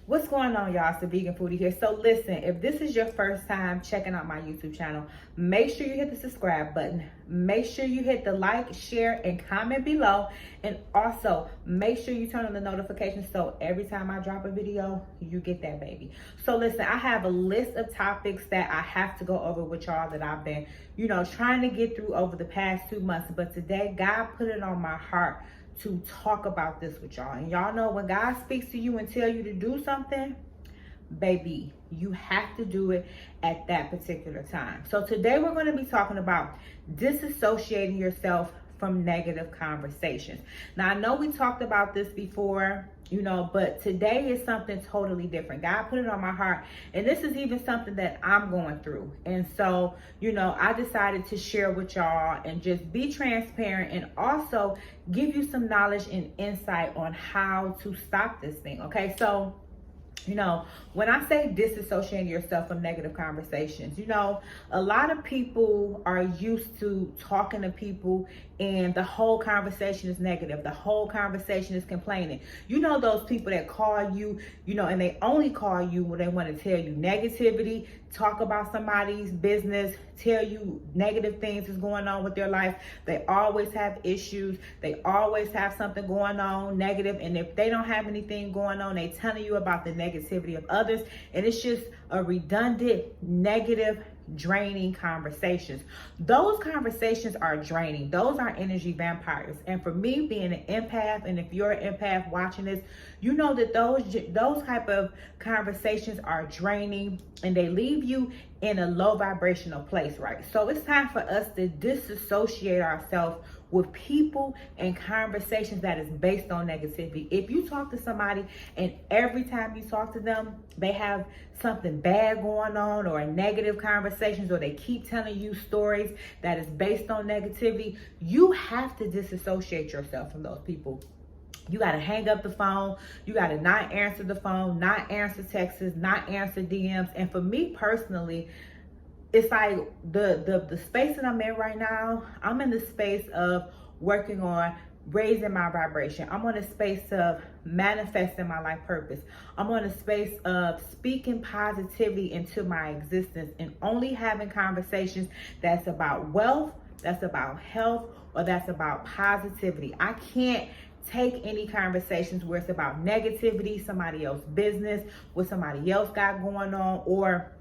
What's going on, y'all? It's the Vegan Foodie here. So listen, if this is your first time checking out my YouTube channel, make sure you hit the subscribe button. Make sure you hit the like, share, and comment below. And also, make sure you turn on the notifications so every time I drop a video, you get that baby. So listen, I have a list of topics that I have to go over with y'all that I've been, trying to get through over the past 2 months. But today, God put it on my heart to talk about this with y'all. And y'all know when God speaks to you and tell you to do something, baby, you have to do it at that particular time. So today we're going to be talking about disassociating yourself from negative conversations. Now, I know we talked about this before, but today is something totally different. God put it on my heart, and this is even something that I'm going through. And so, I decided to share with y'all and just be transparent and also give you some knowledge and insight on how to stop this thing. Okay, so when I say disassociating yourself from negative conversations, a lot of people are used to talking to people and the whole conversation is negative. The whole conversation is complaining. Those people that call you, and they only call you when they want to tell you negativity, talk about somebody's business, tell you negative things is going on with their life. They always have issues. They always have something going on negative. And if they don't have anything going on, they telling you about the negativity of others. And it's just a redundant, negative, draining conversations. Those conversations are draining. Those are energy vampires. And for me, being an empath, and if you're an empath watching this, you know that those type of conversations are draining and they leave you in a low vibrational place, right? So it's time for us to disassociate ourselves with people and conversations that is based on negativity. If you talk to somebody and every time you talk to them, they have something bad going on or negative conversations, or they keep telling you stories that is based on negativity, you have to disassociate yourself from those people. You got to hang up the phone. You got to not answer the phone, not answer texts, not answer DMs. And for me personally, it's like the space that I'm in right now, I'm in the space of working on raising my vibration. I'm on a space of manifesting my life purpose. I'm on a space of speaking positivity into my existence and only having conversations that's about wealth, that's about health, or that's about positivity. I can't take any conversations where it's about negativity, somebody else's business, what somebody else got going on, or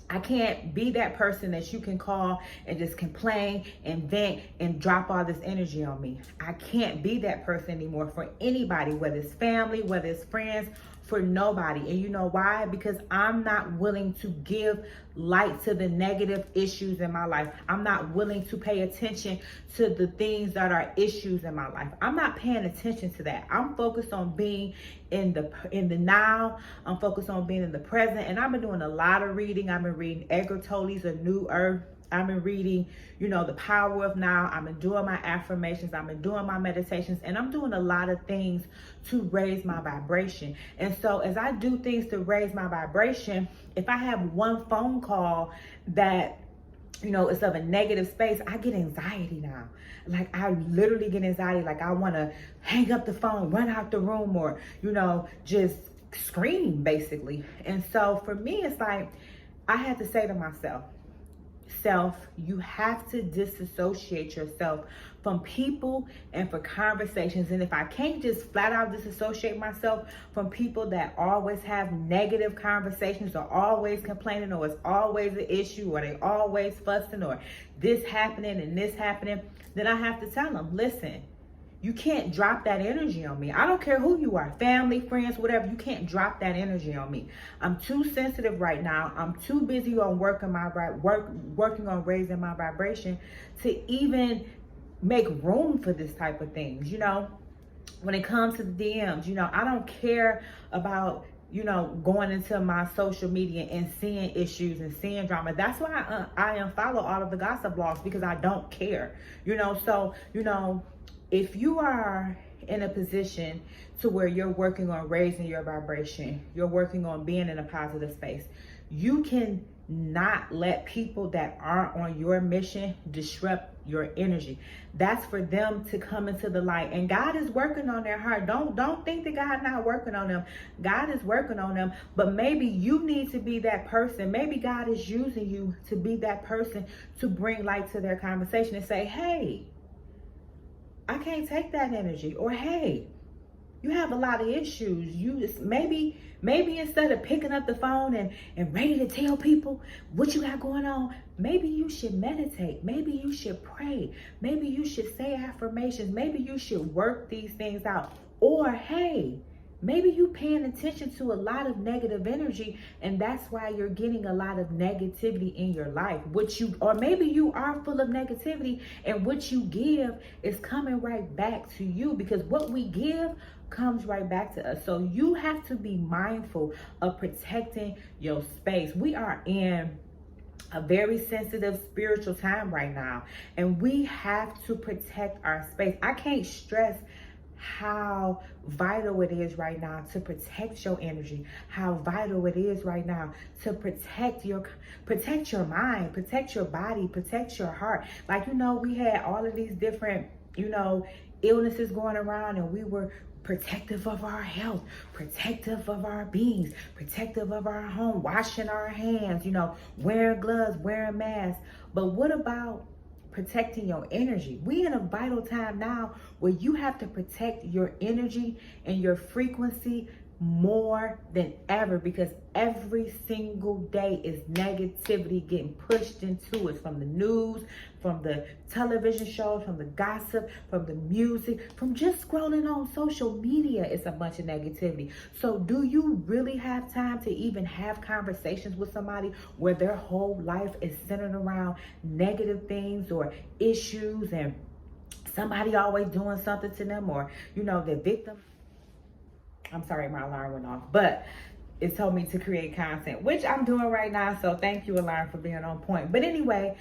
I can't be that person that you can call and just complain and vent and drop all this energy on me. I can't be that person anymore for anybody, whether it's family, whether it's friends, for nobody. And you know why? Because I'm not willing to give light to the negative issues in my life. I'm not willing to pay attention to the things that are issues in my life. I'm not paying attention to that. I'm focused on being in the now. I'm focused on being in the present. And I've been doing a lot of reading. I've been reading Eckhart Tolle's A New Earth. I've been reading, The Power of Now. I've been doing my affirmations. I've been doing my meditations. And I'm doing a lot of things to raise my vibration. And so as I do things to raise my vibration, if I have one phone call that, it's of a negative space, I get anxiety now. Like I literally get anxiety. Like I want to hang up the phone, run out the room, or, just scream basically. And so for me, it's like, I had to say to myself, you have to disassociate yourself from people and for conversations. And if I can't just flat out disassociate myself from people that always have negative conversations or always complaining, or it's always an issue, or they always fussing, or this happening and this happening, then I have to tell them, listen, you can't drop that energy on me. I don't care who you are, family, friends, whatever. You can't drop that energy on me. I'm too sensitive right now. I'm too busy on working on raising my vibration to even make room for this type of things. When it comes to the DMs, I don't care about going into my social media and seeing issues and seeing drama. That's why I unfollow all of the gossip blogs, because I don't care. So if you are in a position to where you're working on raising your vibration, you're working on being in a positive space, you can not let people that aren't on your mission disrupt your energy. That's for them to come into the light. And God is working on their heart. Don't think that God's not working on them. God is working on them. But maybe you need to be that person. Maybe God is using you to be that person to bring light to their conversation and say, hey, I can't take that energy. Or hey, you have a lot of issues. You just maybe instead of picking up the phone and ready to tell people what you got going on, maybe you should meditate. Maybe you should pray. Maybe you should say affirmations. Maybe you should work these things out. Or hey, maybe you paying attention to a lot of negative energy, and that's why you're getting a lot of negativity in your life. Or maybe you are full of negativity, and what you give is coming right back to you, because what we give comes right back to us. So you have to be mindful of protecting your space. We are in a very sensitive spiritual time right now, and we have to protect our space. I can't stress how vital it is right now to protect your energy, how vital it is right now to protect your mind, protect your body, protect your heart. Like, we had all of these different, illnesses going around, and we were protective of our health, protective of our beings, protective of our home, washing our hands, wearing gloves, wearing masks. But what about protecting your energy? We in a vital time now where you have to protect your energy and your frequency more than ever, because every single day is negativity getting pushed into us, from the news, from the television shows, from the gossip, from the music, from just scrolling on social media. It's a bunch of negativity. So do you really have time to even have conversations with somebody where their whole life is centered around negative things or issues, and somebody always doing something to them, or the victim? I'm sorry, my alarm went off, but it told me to create content, which I'm doing right now. So thank you, alarm, for being on point. But anyway,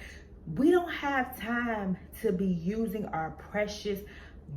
we don't have time to be using our precious,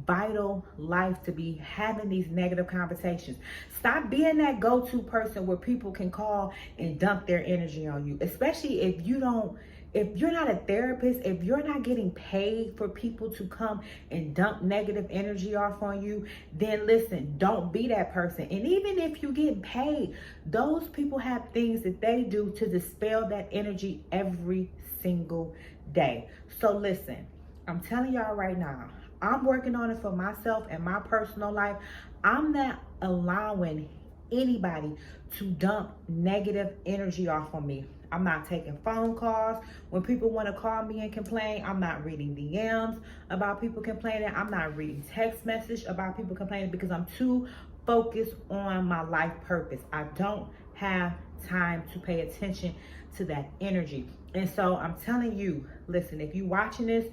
vital life to be having these negative conversations. Stop being that go-to person where people can call and dump their energy on you, especially if you're not a therapist, if you're not getting paid for people to come and dump negative energy off on you, then listen, don't be that person. And even if you get paid, those people have things that they do to dispel that energy every single day. So listen, I'm telling y'all right now, I'm working on it for myself and my personal life. I'm not allowing anybody to dump negative energy off on me. I'm not taking phone calls when people want to call me and complain. I'm not reading DMs about people complaining. I'm not reading text message about people complaining, because I'm too focused on my life purpose. I don't have time to pay attention to that energy. And so I'm telling you, listen, if you're watching this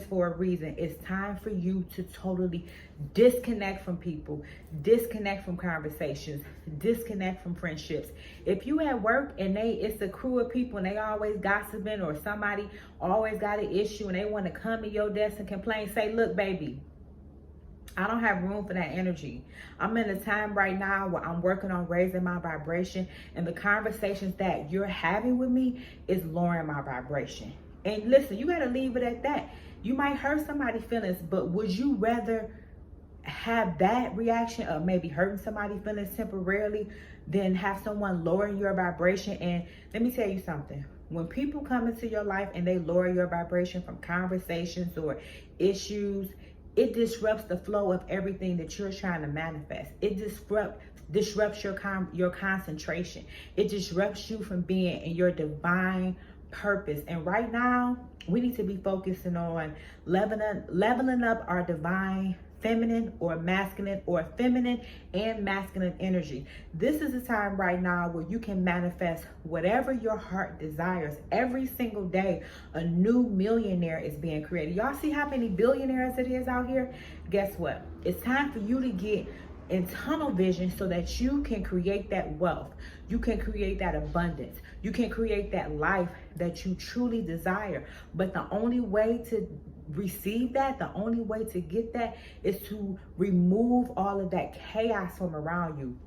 for a reason. It's time for you to totally disconnect from people, disconnect from conversations, disconnect from friendships. If you at work and it's a crew of people and they always gossiping, or somebody always got an issue and they want to come to your desk and complain, say, look, baby, I don't have room for that energy. I'm in a time right now where I'm working on raising my vibration, and the conversations that you're having with me is lowering my vibration. And listen, you got to leave it at that. You might hurt somebody's feelings, but would you rather have that reaction of maybe hurting somebody's feelings temporarily than have someone lowering your vibration? And let me tell you something. When people come into your life and they lower your vibration from conversations or issues, it disrupts the flow of everything that you're trying to manifest. It disrupts your concentration. It disrupts you from being in your divine purpose. And right now, we need to be focusing on leveling up our divine feminine or masculine, or feminine and masculine energy. This is a time right now where you can manifest whatever your heart desires. Every single day, a new millionaire is being created. Y'all see how many billionaires it is out here? Guess what? It's time for you to get in tunnel vision so that you can create that wealth. You can create that abundance. You can create that life that you truly desire. But the only way to receive that, the only way to get that, is to remove all of that chaos from around you.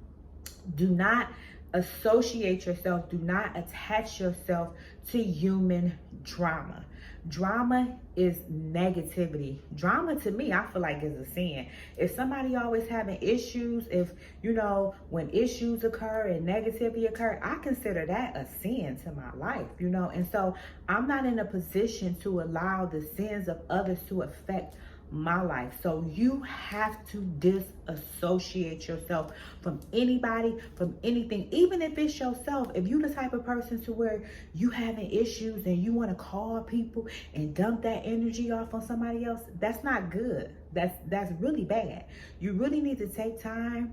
Do not associate yourself, do not attach yourself to human drama. Drama is negativity. Drama to me, I feel like is a sin. If somebody always having issues, if, you know, when issues occur and negativity occur, I consider that a sin to my life, you know? And so I'm not in a position to allow the sins of others to affect my life. So you have to disassociate yourself from anybody, from anything, even if it's yourself. If you the type of person to where you having issues and you want to call people and dump that energy off on somebody else, that's not good. That's really bad. You really need to take time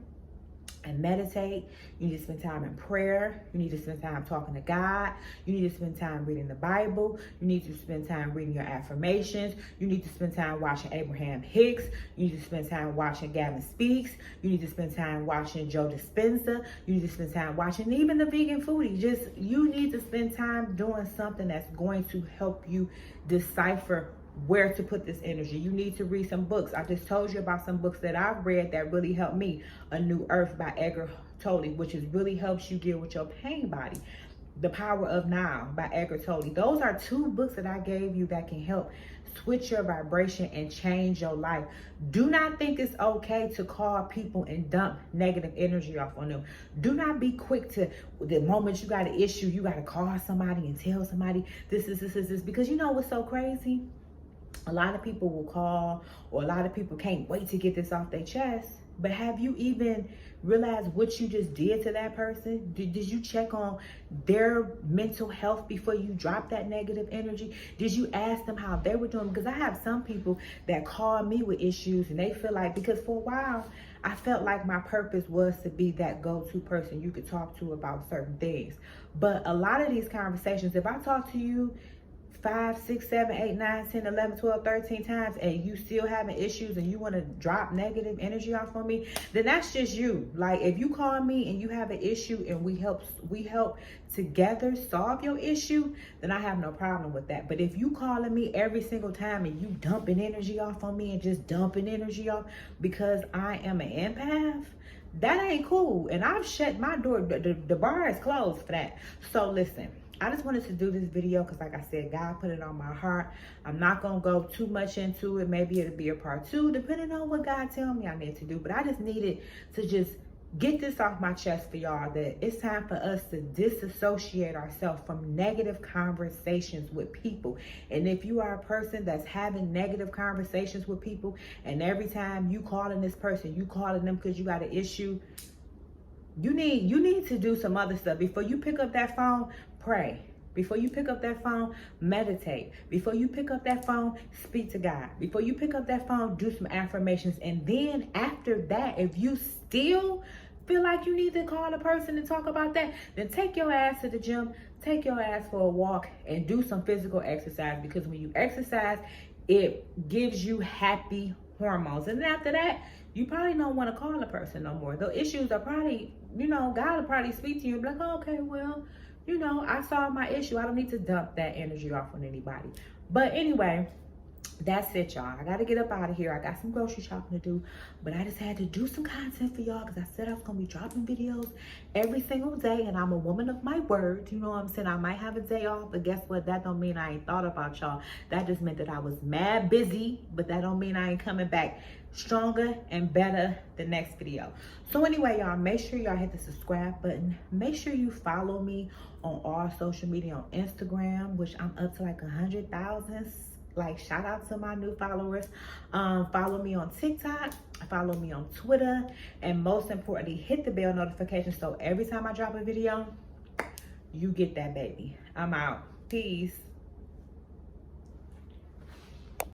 and meditate. You need to spend time in prayer. You need to spend time talking to God. You need to spend time reading the Bible. You need to spend time reading your affirmations. You need to spend time watching Abraham Hicks. You need to spend time watching Gavin Speaks. You need to spend time watching Joe Dispenza. You need to spend time watching even the Vegan Foodie. You need to spend time doing something that's going to help you decipher where to put this energy. You need to read some books. I just told you about some books that I've read that really helped me. A New Earth by Eckhart Tolle, which really helps you deal with your pain body. The Power of Now by Eckhart Tolle. Those are 2 books that I gave you that can help switch your vibration and change your life. Do not think it's okay to call people and dump negative energy off on them. Do not be quick to, the moment you got an issue, you got to call somebody and tell somebody this, because you know what's so crazy? A lot of people will call, or a lot of people can't wait to get this off their chest. But have you even realized what you just did to that person? Did you check on their mental health before you drop that negative energy? Did you ask them how they were doing? Because I have some people that call me with issues and they feel like, because for a while, I felt like my purpose was to be that go-to person you could talk to about certain things. But a lot of these conversations, if I talk to you 5, 6, 7, 8, 9, 10, 11, 12, 13 times and you still having issues and you want to drop negative energy off on me, then that's just you. Like, if you call me and you have an issue and we help together solve your issue, then I have no problem with that. But if you calling me every single time and you dumping energy off on me and just dumping energy off because I am an empath, that ain't cool. And I've shut my door. The bar is closed for that. So listen, I just wanted to do this video because, like I said, God put it on my heart. I'm not going to go too much into it. Maybe it'll be a part 2, depending on what God tell me I need to do. But I just needed to just get this off my chest for y'all, that it's time for us to disassociate ourselves from negative conversations with people. And if you are a person that's having negative conversations with people, and every time you calling this person, you calling them because you got an issue, you need to do some other stuff. Before you pick up that phone, pray. Before you pick up that phone, meditate. Before you pick up that phone, speak to God. Before you pick up that phone, do some affirmations. And then after that, if you still feel like you need to call a person and talk about that, then take your ass to the gym, take your ass for a walk, and do some physical exercise. Because when you exercise, it gives you happy hormones. And after that, you probably don't want to call a person no more. The issues are probably, you know, God will probably speak to you and be like, oh, okay, well, you know, I solved my issue. I don't need to dump that energy off on anybody. But anyway, that's it, y'all. I got to get up out of here. I got some grocery shopping to do, but I just had to do some content for y'all because I said I was going to be dropping videos every single day, and I'm a woman of my word. You know what I'm saying? I might have a day off, but guess what? That don't mean I ain't thought about y'all. That just meant that I was mad busy, but that don't mean I ain't coming back stronger and better the next video. So anyway, y'all, make sure y'all hit the subscribe button. Make sure you follow me on all social media, on Instagram, which I'm up to like 100,000. Like, shout out to my new followers. Follow me on TikTok, follow me on Twitter, and most importantly, hit the bell notification so every time I drop a video, you get that, baby. I'm out. Peace.